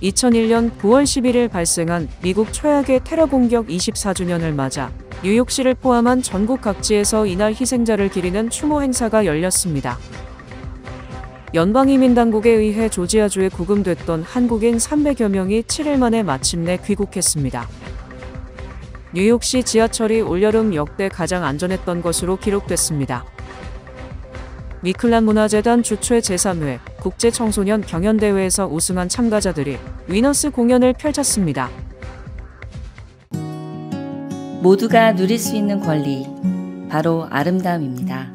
2001년 9월 11일 발생한 미국 최악의 테러 공격 24주년을 맞아 뉴욕시를 포함한 전국 각지에서 이날 희생자를 기리는 추모 행사가 열렸습니다. 연방이민당국에 의해 조지아주에 구금됐던 한국인 300여 명이 7일 만에 마침내 귀국했습니다. 뉴욕시 지하철이 올여름 역대 가장 안전했던 것으로 기록됐습니다. 미클란 문화재단 주최 제3회 국제청소년 경연대회에서 우승한 참가자들이 위너스 공연을 펼쳤습니다. 모두가 누릴 수 있는 권리, 바로 아름다움입니다.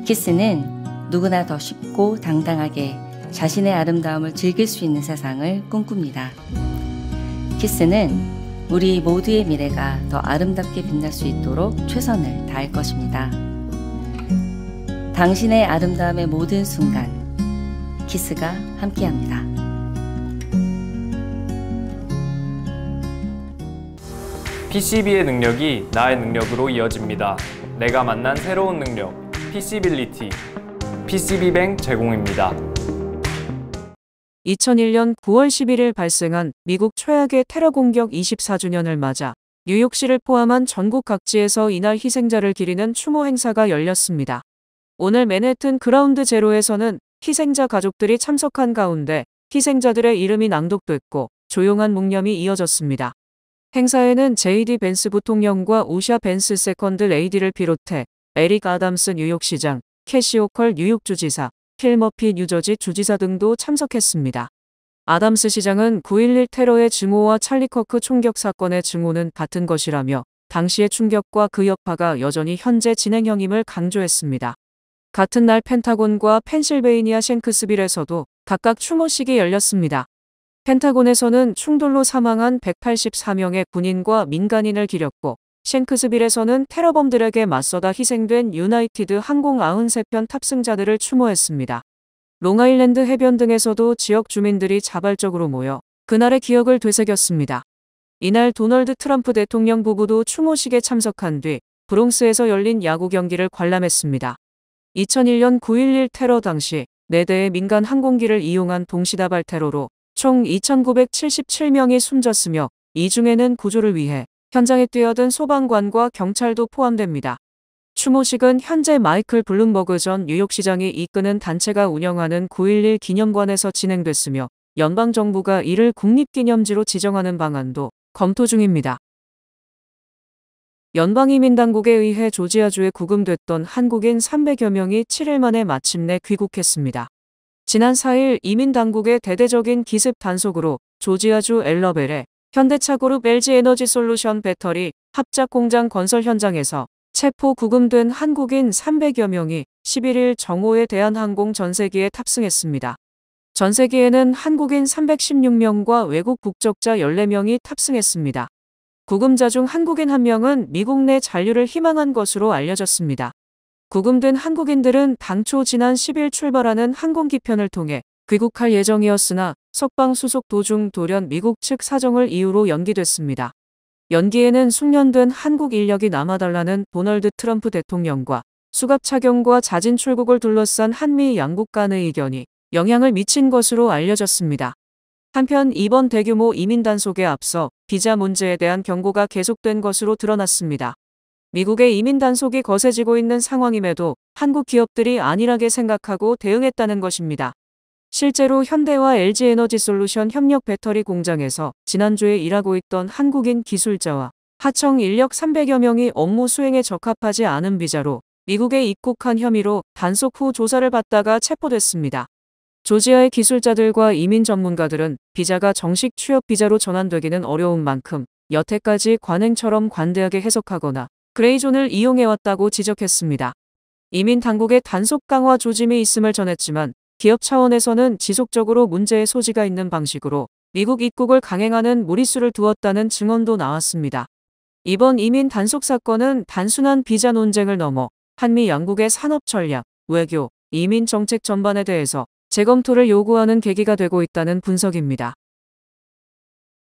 키스는 누구나 더 쉽고 당당하게 자신의 아름다움을 즐길 수 있는 세상을 꿈꿉니다. 키스는 우리 모두의 미래가 더 아름답게 빛날 수 있도록 최선을 다할 것입니다. 당신의 아름다움의 모든 순간, 키스가 함께합니다. PCB의 능력이 나의 능력으로 이어집니다. 내가 만난 새로운 능력, PC빌리티. PCB뱅 제공입니다. 2001년 9월 11일 발생한 미국 최악의 테러 공격 24주년을 맞아 뉴욕시를 포함한 전국 각지에서 이날 희생자를 기리는 추모 행사가 열렸습니다. 오늘 맨해튼 그라운드 제로에서는 희생자 가족들이 참석한 가운데 희생자들의 이름이 낭독됐고 조용한 묵념이 이어졌습니다. 행사에는 제이디 벤스 부통령과 오샤 벤스 세컨드 레이디를 비롯해 에릭 아담스 뉴욕시장, 캐시 호컬 뉴욕주지사, 필 머피 뉴저지 주지사 등도 참석했습니다. 아담스 시장은 9.11 테러의 증오와 찰리 커크 총격 사건의 증오는 같은 것이라며 당시의 충격과 그 여파가 여전히 현재 진행형임을 강조했습니다. 같은 날 펜타곤과 펜실베이니아 쉥크스빌에서도 각각 추모식이 열렸습니다. 펜타곤에서는 충돌로 사망한 184명의 군인과 민간인을 기렸고 쉥크스빌에서는 테러범들에게 맞서다 희생된 유나이티드 항공 93편 탑승자들을 추모했습니다. 롱아일랜드 해변 등에서도 지역 주민들이 자발적으로 모여 그날의 기억을 되새겼습니다. 이날 도널드 트럼프 대통령 부부도 추모식에 참석한 뒤 브롱스에서 열린 야구 경기를 관람했습니다. 2001년 9.11 테러 당시 4대의 민간 항공기를 이용한 동시다발 테러로 총 2,977명이 숨졌으며 이 중에는 구조를 위해 현장에 뛰어든 소방관과 경찰도 포함됩니다. 추모식은 현재 마이클 블룸버그 전 뉴욕시장이 이끄는 단체가 운영하는 9.11 기념관에서 진행됐으며 연방정부가 이를 국립기념지로 지정하는 방안도 검토 중입니다. 연방이민당국에 의해 조지아주에 구금됐던 한국인 300여 명이 7일 만에 마침내 귀국했습니다. 지난 4일 이민당국의 대대적인 기습 단속으로 조지아주 엘러벨의 현대차 그룹 LG에너지솔루션 배터리 합작 공장 건설 현장에서 체포 구금된 한국인 300여 명이 11일 정오의 대한항공 전세기에 탑승했습니다. 전세기에는 한국인 316명과 외국 국적자 14명이 탑승했습니다. 구금자 중 한국인 1명은 미국 내 잔류를 희망한 것으로 알려졌습니다. 구금된 한국인들은 당초 지난 10일 출발하는 항공기편을 통해 귀국할 예정이었으나 석방 수속 도중 돌연 미국 측 사정을 이유로 연기됐습니다. 연기에는 숙련된 한국 인력이 남아달라는 도널드 트럼프 대통령과 수갑 착용과 자진 출국을 둘러싼 한미 양국 간의 의견이 영향을 미친 것으로 알려졌습니다. 한편 이번 대규모 이민 단속에 앞서 비자 문제에 대한 경고가 계속된 것으로 드러났습니다. 미국의 이민 단속이 거세지고 있는 상황임에도 한국 기업들이 안일하게 생각하고 대응했다는 것입니다. 실제로 현대와 LG에너지솔루션 협력 배터리 공장에서 지난주에 일하고 있던 한국인 기술자와 하청 인력 300여 명이 업무 수행에 적합하지 않은 비자로 미국에 입국한 혐의로 단속 후 조사를 받다가 체포됐습니다. 조지아의 기술자들과 이민 전문가들은 비자가 정식 취업 비자로 전환되기는 어려운 만큼 여태까지 관행처럼 관대하게 해석하거나 그레이존을 이용해왔다고 지적했습니다. 이민 당국의 단속 강화 조짐이 있음을 전했지만 기업 차원에서는 지속적으로 문제의 소지가 있는 방식으로 미국 입국을 강행하는 무리수를 두었다는 증언도 나왔습니다. 이번 이민 단속 사건은 단순한 비자 논쟁을 넘어 한미 양국의 산업 전략, 외교, 이민 정책 전반에 대해서 재검토를 요구하는 계기가 되고 있다는 분석입니다.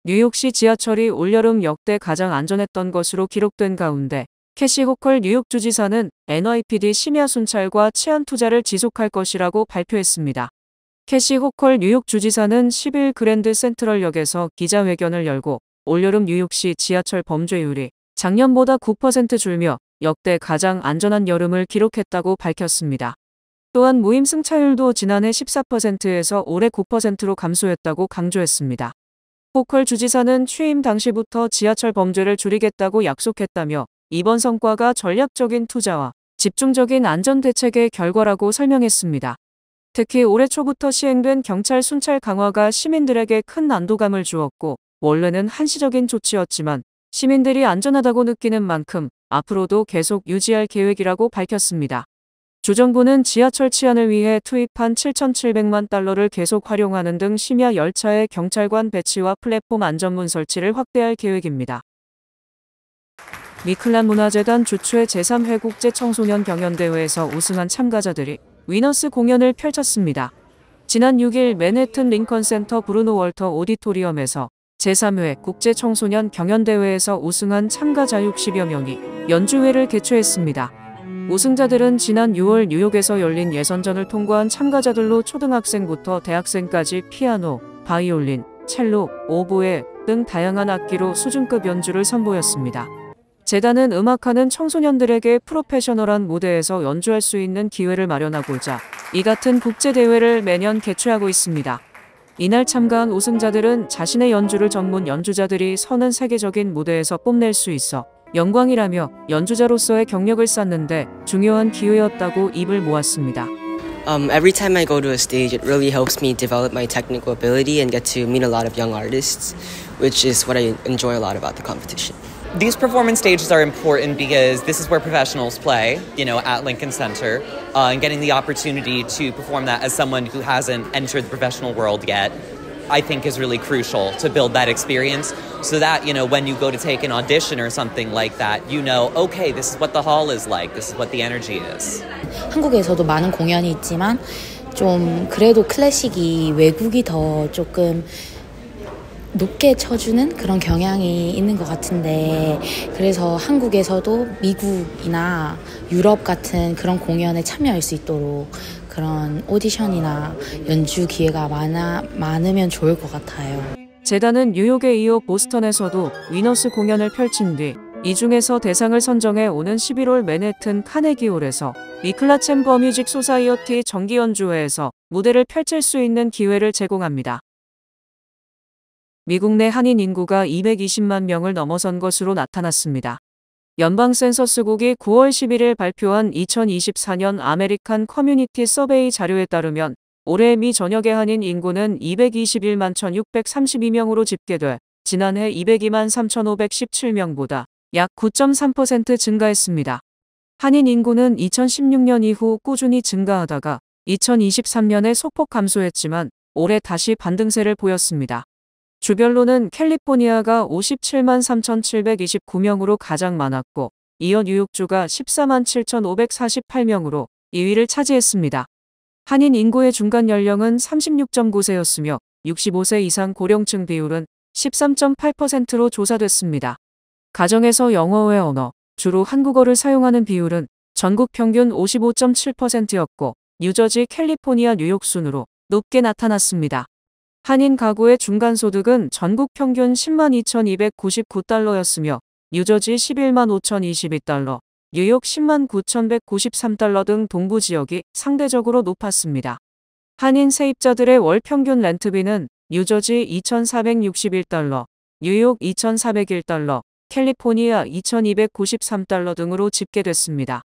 뉴욕시 지하철이 올여름 역대 가장 안전했던 것으로 기록된 가운데 캐시 호컬 뉴욕주지사는 NYPD 심야 순찰과 치안 투자를 지속할 것이라고 발표했습니다. 캐시 호컬 뉴욕 주지사는 10일 그랜드 센트럴역에서 기자회견을 열고 올여름 뉴욕시 지하철 범죄율이 작년보다 9% 줄며 역대 가장 안전한 여름을 기록했다고 밝혔습니다. 또한 무임 승차율도 지난해 14%에서 올해 9%로 감소했다고 강조했습니다. 호컬 주지사는 취임 당시부터 지하철 범죄를 줄이겠다고 약속했다며 이번 성과가 전략적인 투자와 집중적인 안전 대책의 결과라고 설명했습니다. 특히 올해 초부터 시행된 경찰 순찰 강화가 시민들에게 큰 안도감을 주었고 원래는 한시적인 조치였지만 시민들이 안전하다고 느끼는 만큼 앞으로도 계속 유지할 계획이라고 밝혔습니다. 주정부는 지하철 치안을 위해 투입한 7,700만 달러를 계속 활용하는 등 심야 열차의 경찰관 배치와 플랫폼 안전문 설치를 확대할 계획입니다. 미클란 문화재단 주최 제3회 국제 청소년 경연대회에서 우승한 참가자들이 위너스 공연을 펼쳤습니다. 지난 6일 맨해튼 링컨센터 브루노 월터 오디토리엄에서 제3회 국제 청소년 경연대회에서 우승한 참가자 60여 명이 연주회를 개최했습니다. 우승자들은 지난 6월 뉴욕에서 열린 예선전을 통과한 참가자들로 초등학생부터 대학생까지 피아노, 바이올린, 첼로, 오보에 등 다양한 악기로 수준급 연주를 선보였습니다. 재단은 음악하는 청소년들에게 프로페셔널한 무대에서 연주할 수 있는 기회를 마련하고자 이 같은 국제대회를 매년 개최하고 있습니다. 이날 참가한 우승자들은 자신의 연주를 전문 연주자들이 서는 세계적인 무대에서 뽐낼 수 있어 영광이라며 연주자로서의 경력을 쌓는데 중요한 기회였다고 입을 모았습니다. Every time I go to a stage, it really helps me develop my technical ability and get to meet a lot of young artists, which is what I enjoy a lot about the competition. These performance stages are important because this is where professionals play, at Lincoln Center, and getting the opportunity to perform that as someone who hasn't entered the professional world yet, I think is really crucial to build that experience so that, when you go to take an audition or something like that, okay, this is what the hall is like, this is what the energy is. 한국에서도 많은 공연이 있지만 좀 그래도 클래식이 외국이 더 조금 높게 쳐주는 그런 경향이 있는 것 같은데 그래서 한국에서도 미국이나 유럽 같은 그런 공연에 참여할 수 있도록 그런 오디션이나 연주 기회가 많으면 좋을 것 같아요. 재단은 뉴욕에 이어 보스턴에서도 위너스 공연을 펼친 뒤 이 중에서 대상을 선정해 오는 11월 맨해튼 카네기홀에서 미클라 챔버 뮤직 소사이어티 정기 연주회에서 무대를 펼칠 수 있는 기회를 제공합니다. 미국 내 한인 인구가 220만 명을 넘어선 것으로 나타났습니다. 연방 센서스국이 9월 11일 발표한 2024년 아메리칸 커뮤니티 서베이 자료에 따르면 올해 미 전역의 한인 인구는 221만 1,632명으로 집계돼 지난해 202만 3,517명보다 약 9.3% 증가했습니다. 한인 인구는 2016년 이후 꾸준히 증가하다가 2023년에 소폭 감소했지만 올해 다시 반등세를 보였습니다. 주별로는 캘리포니아가 57만 3,729명으로 가장 많았고 이어 뉴욕주가 14만 7,548명으로 2위를 차지했습니다. 한인 인구의 중간 연령은 36.9세였으며 65세 이상 고령층 비율은 13.8%로 조사됐습니다. 가정에서 영어 외 언어, 주로 한국어를 사용하는 비율은 전국 평균 55.7%였고 뉴저지, 캘리포니아, 뉴욕 순으로 높게 나타났습니다. 한인 가구의 중간소득은 전국 평균 10만 2,299달러였으며 뉴저지 11만 5,022달러, 뉴욕 10만 9,193달러 등 동부 지역이 상대적으로 높았습니다. 한인 세입자들의 월 평균 렌트비는 뉴저지 2,461달러, 뉴욕 2,401달러, 캘리포니아 2,293달러 등으로 집계됐습니다.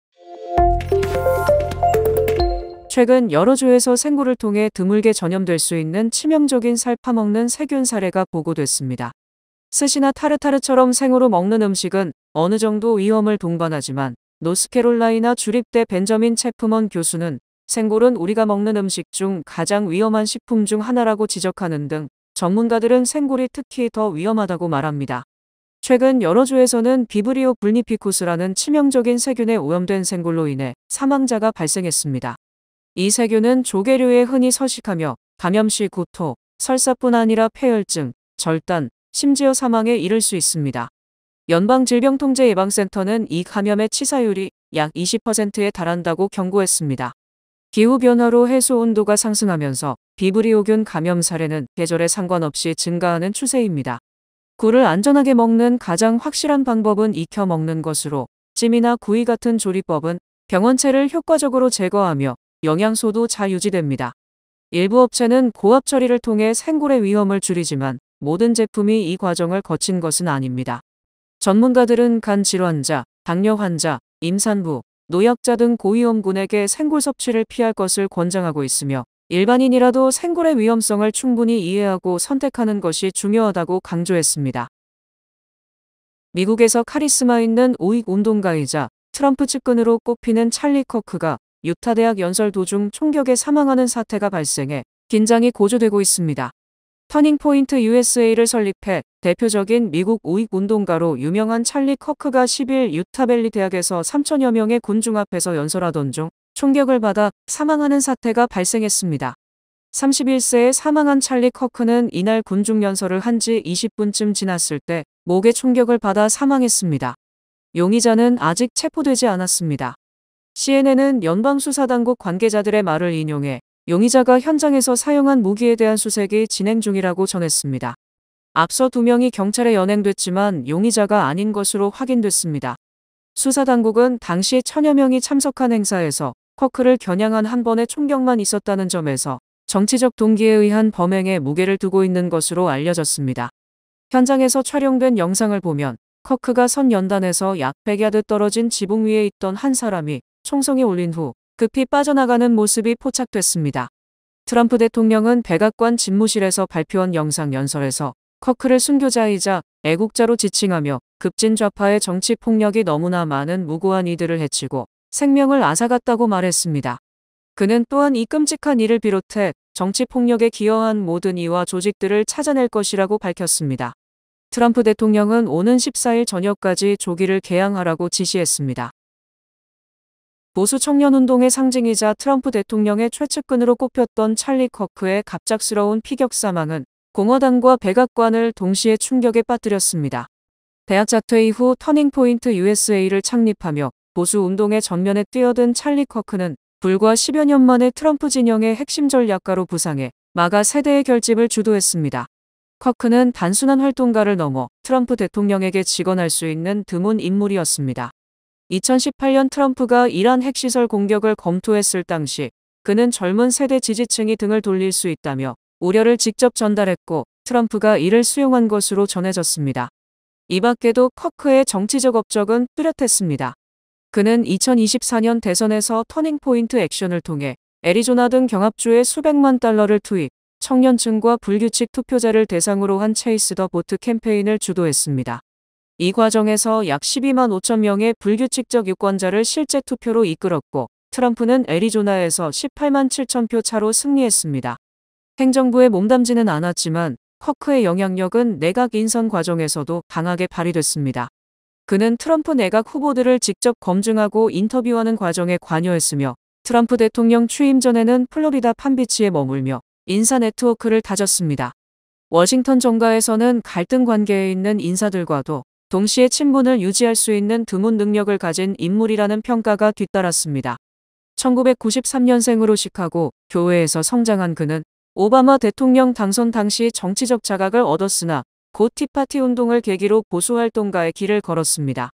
최근 여러 주에서 생고를 통해 드물게 전염될 수 있는 치명적인 살 파먹는 세균 사례가 보고됐습니다. 스시나 타르타르처럼 생으로 먹는 음식은 어느 정도 위험을 동반하지만 노스캐롤라이나 주립대 벤저민 체프먼 교수는 생골은 우리가 먹는 음식 중 가장 위험한 식품 중 하나라고 지적하는 등 전문가들은 생골이 특히 더 위험하다고 말합니다. 최근 여러 주에서는 비브리오 불니피쿠스라는 치명적인 세균에 오염된 생골로 인해 사망자가 발생했습니다. 이 세균은 조개류에 흔히 서식하며 감염 시 구토, 설사뿐 아니라 폐혈증, 절단, 심지어 사망에 이를 수 있습니다. 연방질병통제예방센터는 이 감염의 치사율이 약 20%에 달한다고 경고했습니다. 기후변화로 해수 온도가 상승하면서 비브리오균 감염 사례는 계절에 상관없이 증가하는 추세입니다. 굴을 안전하게 먹는 가장 확실한 방법은 익혀 먹는 것으로 찜이나 구이 같은 조리법은 병원체를 효과적으로 제거하며 영양소도 잘 유지됩니다. 일부 업체는 고압 처리를 통해 생굴의 위험을 줄이지만 모든 제품이 이 과정을 거친 것은 아닙니다. 전문가들은 간 질환자, 당뇨 환자, 임산부, 노약자 등 고위험군에게 생굴 섭취를 피할 것을 권장하고 있으며 일반인이라도 생굴의 위험성을 충분히 이해하고 선택하는 것이 중요하다고 강조했습니다. 미국에서 카리스마 있는 우익 운동가이자 트럼프 측근으로 꼽히는 찰리 커크가 유타 대학 연설 도중 총격에 사망하는 사태가 발생해 긴장이 고조되고 있습니다. 터닝포인트 USA를 설립해 대표적인 미국 우익 운동가로 유명한 찰리 커크가 10일 유타밸리 대학에서 3천여 명의 군중 앞에서 연설하던 중 총격을 받아 사망하는 사태가 발생했습니다. 31세에 사망한 찰리 커크는 이날 군중 연설을 한 지 20분쯤 지났을 때 목에 총격을 받아 사망했습니다. 용의자는 아직 체포되지 않았습니다. CNN은 연방수사당국 관계자들의 말을 인용해 용의자가 현장에서 사용한 무기에 대한 수색이 진행 중이라고 전했습니다. 앞서 2명이 경찰에 연행됐지만 용의자가 아닌 것으로 확인됐습니다. 수사당국은 당시 1000여 명이 참석한 행사에서 커크를 겨냥한 한 번의 총격만 있었다는 점에서 정치적 동기에 의한 범행에 무게를 두고 있는 것으로 알려졌습니다. 현장에서 촬영된 영상을 보면 커크가 선 연단에서 약 100야드 떨어진 지붕 위에 있던 한 사람이 총성이 울린 후 급히 빠져나가는 모습이 포착됐습니다. 트럼프 대통령은 백악관 집무실에서 발표한 영상 연설에서 커크를 순교자이자 애국자로 지칭하며 급진 좌파의 정치 폭력이 너무나 많은 무고한 이들을 해치고 생명을 앗아갔다고 말했습니다. 그는 또한 이 끔찍한 일을 비롯해 정치 폭력에 기여한 모든 이와 조직들을 찾아낼 것이라고 밝혔습니다. 트럼프 대통령은 오는 14일 저녁까지 조기를 개항하라고 지시했습니다. 보수 청년운동의 상징이자 트럼프 대통령의 최측근으로 꼽혔던 찰리 커크의 갑작스러운 피격 사망은 공화당과 백악관을 동시에 충격에 빠뜨렸습니다. 대학 자퇴 이후 터닝포인트 USA를 창립하며 보수 운동의 전면에 뛰어든 찰리 커크는 불과 10여 년 만에 트럼프 진영의 핵심 전략가로 부상해 마가 세대의 결집을 주도했습니다. 커크는 단순한 활동가를 넘어 트럼프 대통령에게 직언할 수 있는 드문 인물이었습니다. 2018년 트럼프가 이란 핵시설 공격을 검토했을 당시 그는 젊은 세대 지지층이 등을 돌릴 수 있다며 우려를 직접 전달했고 트럼프가 이를 수용한 것으로 전해졌습니다. 이 밖에도 커크의 정치적 업적은 뚜렷했습니다. 그는 2024년 대선에서 터닝포인트 액션을 통해 애리조나 등 경합주에 수백만 달러를 투입, 청년층과 불규칙 투표자를 대상으로 한 체이스 더 보트 캠페인을 주도했습니다. 이 과정에서 약 12만 5천 명의 불규칙적 유권자를 실제 투표로 이끌었고 트럼프는 애리조나에서 18만 7천 표 차로 승리했습니다. 행정부에 몸담지는 않았지만 커크의 영향력은 내각 인선 과정에서도 강하게 발휘됐습니다. 그는 트럼프 내각 후보들을 직접 검증하고 인터뷰하는 과정에 관여했으며 트럼프 대통령 취임 전에는 플로리다 판비치에 머물며 인사 네트워크를 다졌습니다. 워싱턴 정가에서는 갈등 관계에 있는 인사들과도 동시에 친분을 유지할 수 있는 드문 능력을 가진 인물이라는 평가가 뒤따랐습니다. 1993년생으로 시카고 교회에서 성장한 그는 오바마 대통령 당선 당시 정치적 자각을 얻었으나 곧 티파티 운동을 계기로 보수활동가의 길을 걸었습니다.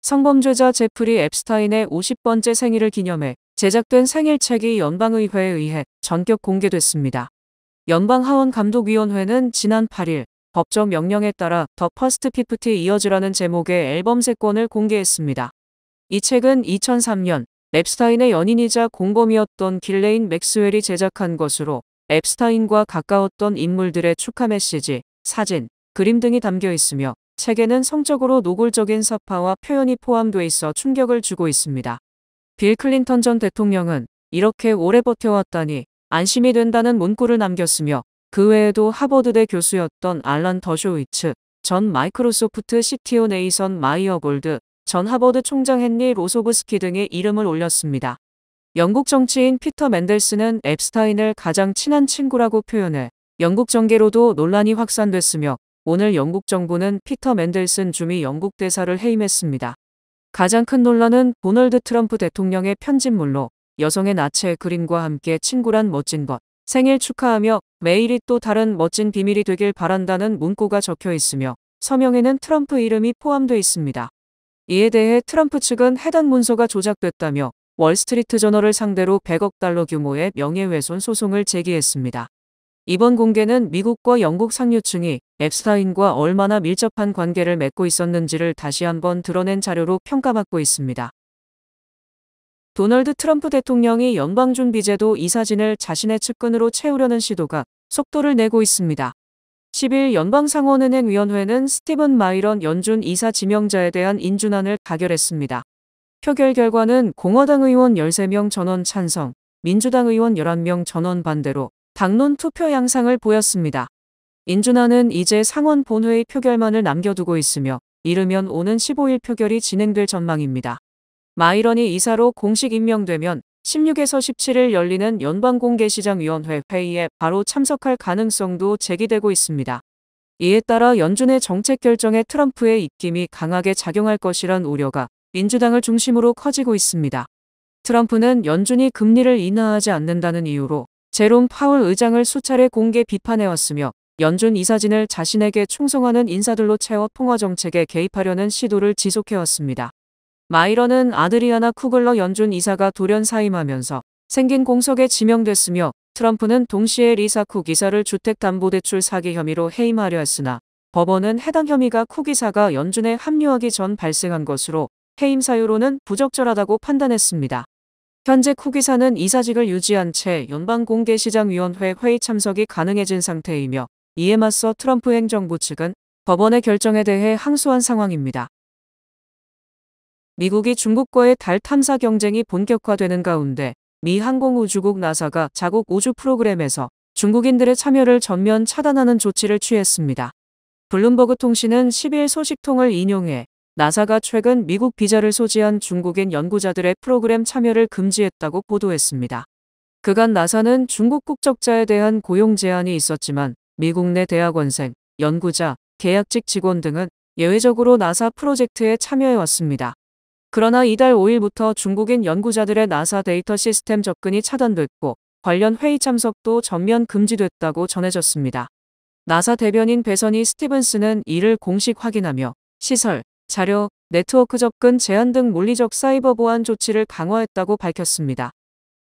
성범죄자 제프리 앱스타인의 50번째 생일을 기념해 제작된 생일책이 연방의회에 의해 전격 공개됐습니다. 연방하원감독위원회는 지난 8일 법적 명령에 따라 더 퍼스트 50 이어즈라는 제목의 앨범 3권을 공개했습니다. 이 책은 2003년 앱스타인의 연인이자 공범이었던 길레인 맥스웰이 제작한 것으로 앱스타인과 가까웠던 인물들의 축하 메시지, 사진, 그림 등이 담겨 있으며 책에는 성적으로 노골적인 서파와 표현이 포함돼 있어 충격을 주고 있습니다. 빌 클린턴 전 대통령은 이렇게 오래 버텨왔다니 안심이 된다는 문구를 남겼으며 그 외에도 하버드대 교수였던 알란 더쇼위츠, 전 마이크로소프트 CTO 네이선 마이어골드, 전 하버드 총장 헨리 로소브스키 등의 이름을 올렸습니다. 영국 정치인 피터 맨델스는 앱스타인을 가장 친한 친구라고 표현해 영국 정계로도 논란이 확산됐으며 오늘 영국 정부는 피터 맨델슨 주미 영국 대사를 해임했습니다. 가장 큰 논란은 도널드 트럼프 대통령의 편집물로 여성의 나체 그림과 함께 친구란 멋진 것, 생일 축하하며 매일이 또 다른 멋진 비밀이 되길 바란다는 문구가 적혀 있으며 서명에는 트럼프 이름이 포함되어 있습니다. 이에 대해 트럼프 측은 해당 문서가 조작됐다며 월스트리트 저널을 상대로 100억 달러 규모의 명예훼손 소송을 제기했습니다. 이번 공개는 미국과 영국 상류층이 앱스타인과 얼마나 밀접한 관계를 맺고 있었는지를 다시 한번 드러낸 자료로 평가받고 있습니다. 도널드 트럼프 대통령이 연방준비제도 이 사진을 자신의 측근으로 채우려는 시도가 속도를 내고 있습니다. 10일 연방상원은행위원회는 스티븐 마이런 연준 이사 지명자에 대한 인준안을 가결했습니다. 표결 결과는 공화당 의원 13명 전원 찬성, 민주당 의원 11명 전원 반대로 당론 투표 양상을 보였습니다. 인준안은 이제 상원 본회의 표결만을 남겨두고 있으며 이르면 오는 15일 표결이 진행될 전망입니다. 마이런이 이사로 공식 임명되면 16에서 17일 열리는 연방공개시장위원회 회의에 바로 참석할 가능성도 제기되고 있습니다. 이에 따라 연준의 정책 결정에 트럼프의 입김이 강하게 작용할 것이란 우려가 민주당을 중심으로 커지고 있습니다. 트럼프는 연준이 금리를 인하하지 않는다는 이유로 제롬 파월 의장을 수차례 공개 비판해왔으며 연준 이사진을 자신에게 충성하는 인사들로 채워 통화정책에 개입하려는 시도를 지속해왔습니다. 마이런은 아드리아나 쿠글러 연준 이사가 돌연 사임하면서 생긴 공석에 지명됐으며 트럼프는 동시에 리사 쿡 이사를 주택담보대출 사기 혐의로 해임하려 했으나 법원은 해당 혐의가 쿡 이사가 연준에 합류하기 전 발생한 것으로 해임 사유로는 부적절하다고 판단했습니다. 현재 쿡 이사는 이사직을 유지한 채 연방공개시장위원회 회의 참석이 가능해진 상태이며 이에 맞서 트럼프 행정부 측은 법원의 결정에 대해 항소한 상황입니다. 미국이 중국과의 달 탐사 경쟁이 본격화되는 가운데 미 항공우주국 나사가 자국 우주 프로그램에서 중국인들의 참여를 전면 차단하는 조치를 취했습니다. 블룸버그 통신은 10일 소식통을 인용해 나사가 최근 미국 비자를 소지한 중국인 연구자들의 프로그램 참여를 금지했다고 보도했습니다. 그간 나사는 중국 국적자에 대한 고용 제한이 있었지만 미국 내 대학원생, 연구자, 계약직 직원 등은 예외적으로 나사 프로젝트에 참여해왔습니다. 그러나 이달 5일부터 중국인 연구자들의 나사 데이터 시스템 접근이 차단됐고 관련 회의 참석도 전면 금지됐다고 전해졌습니다. 나사 대변인 베서니 스티븐스는 이를 공식 확인하며 시설, 자료, 네트워크 접근 제한 등 물리적 사이버 보안 조치를 강화했다고 밝혔습니다.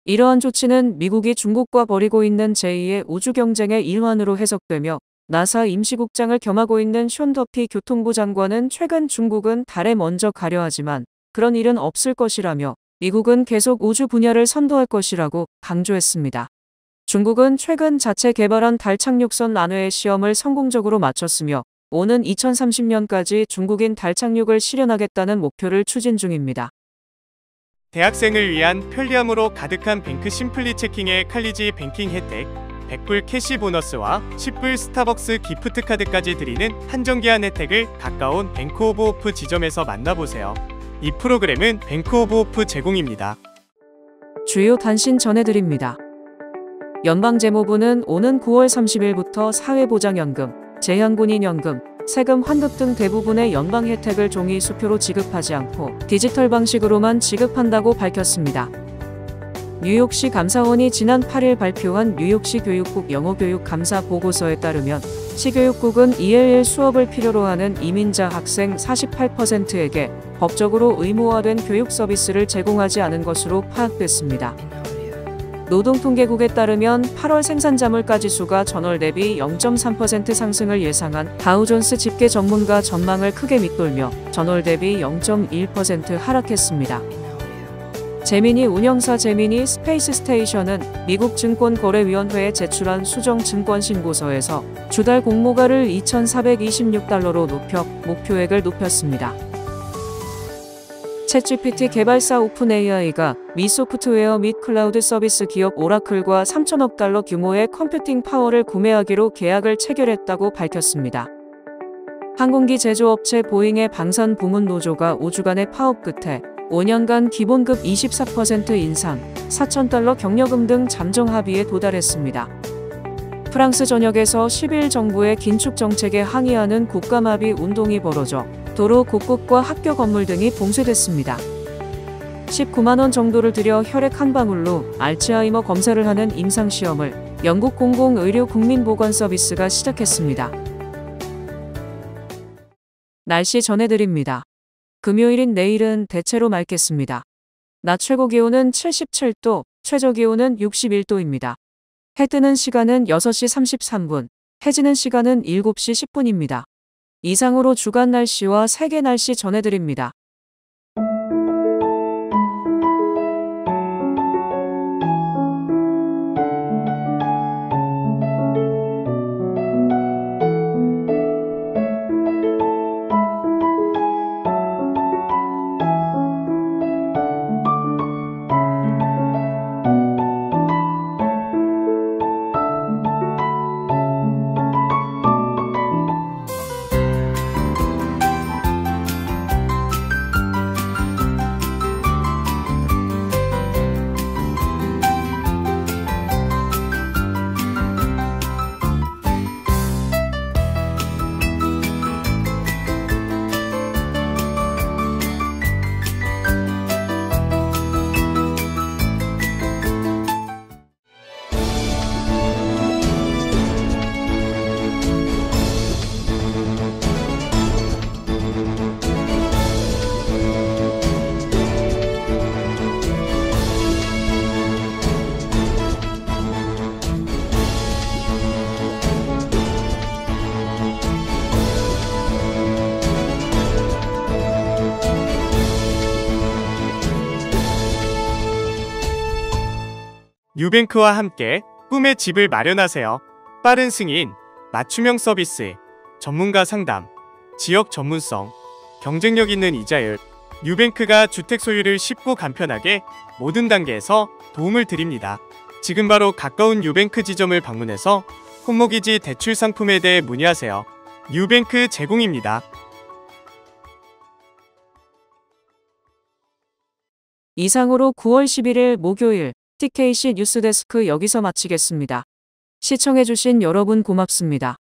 이러한 조치는 미국이 중국과 벌이고 있는 제2의 우주 경쟁의 일환으로 해석되며 나사 임시국장을 겸하고 있는 숀 더피 교통부 장관은 최근 중국은 달에 먼저 가려 하지만 그런 일은 없을 것이라며 미국은 계속 우주 분야를 선도할 것이라고 강조했습니다. 중국은 최근 자체 개발한 달 착륙선 란웨이 시험을 성공적으로 마쳤으며 오는 2030년까지 중국인 달 착륙을 실현하겠다는 목표를 추진 중입니다. 대학생을 위한 편리함으로 가득한 뱅크 심플리 체킹의 칼리지 뱅킹 혜택, 100불 캐시 보너스와 10불 스타벅스 기프트 카드까지 드리는 한정기한 혜택을 가까운 뱅크 오브 오프 지점에서 만나보세요. 이 프로그램은 뱅크 오브 오프 제공입니다. 주요 단신 전해드립니다. 연방재무부는 오는 9월 30일부터 사회보장연금, 재향군인연금, 세금 환급 등 대부분의 연방 혜택을 종이 수표로 지급하지 않고 디지털 방식으로만 지급한다고 밝혔습니다. 뉴욕시 감사원이 지난 8일 발표한 뉴욕시 교육국 영어교육 감사 보고서에 따르면 시교육국은 ELL 수업을 필요로 하는 이민자 학생 48%에게 법적으로 의무화된 교육 서비스를 제공하지 않은 것으로 파악됐습니다. 노동통계국에 따르면 8월 생산자물가 지수가 전월 대비 0.3% 상승을 예상한 다우존스 집계 전문가 전망을 크게 밑돌며 전월 대비 0.1% 하락했습니다. 제미니 운영사 제미니 스페이스 스테이션은 미국 증권거래위원회에 제출한 수정 증권 신고서에서 주달 공모가를 2,426달러로 높여 목표액을 높였습니다. 챗GPT 개발사 오픈AI가 미 소프트웨어 및 클라우드 서비스 기업 오라클과 3천억 달러 규모의 컴퓨팅 파워를 구매하기로 계약을 체결했다고 밝혔습니다. 항공기 제조업체 보잉의 방산 부문 노조가 5주간의 파업 끝에 5년간 기본급 24% 인상, 4,000달러 경력금 등 잠정 합의에 도달했습니다. 프랑스 전역에서 10일 정부의 긴축 정책에 항의하는 국가마비 운동이 벌어져 도로 곳곳과 학교 건물 등이 봉쇄됐습니다. 19만원 정도를 들여 혈액 한 방울로 알츠하이머 검사를 하는 임상시험을 영국 공공의료국민보건서비스가 시작했습니다. 날씨 전해드립니다. 금요일인 내일은 대체로 맑겠습니다. 낮 최고 기온은 77도, 최저 기온은 61도입니다. 해 뜨는 시간은 6시 33분, 해 지는 시간은 7시 10분입니다. 이상으로 주간 날씨와 세계 날씨 전해드립니다. 뉴뱅크와 함께 꿈의 집을 마련하세요. 빠른 승인, 맞춤형 서비스, 전문가 상담, 지역 전문성, 경쟁력 있는 이자율. 뉴뱅크가 주택 소유를 쉽고 간편하게 모든 단계에서 도움을 드립니다. 지금 바로 가까운 뉴뱅크 지점을 방문해서 홈모기지 대출 상품에 대해 문의하세요. 뉴뱅크 제공입니다. 이상으로 9월 11일 목요일 TKC 뉴스데스크 여기서 마치겠습니다. 시청해주신 여러분 고맙습니다.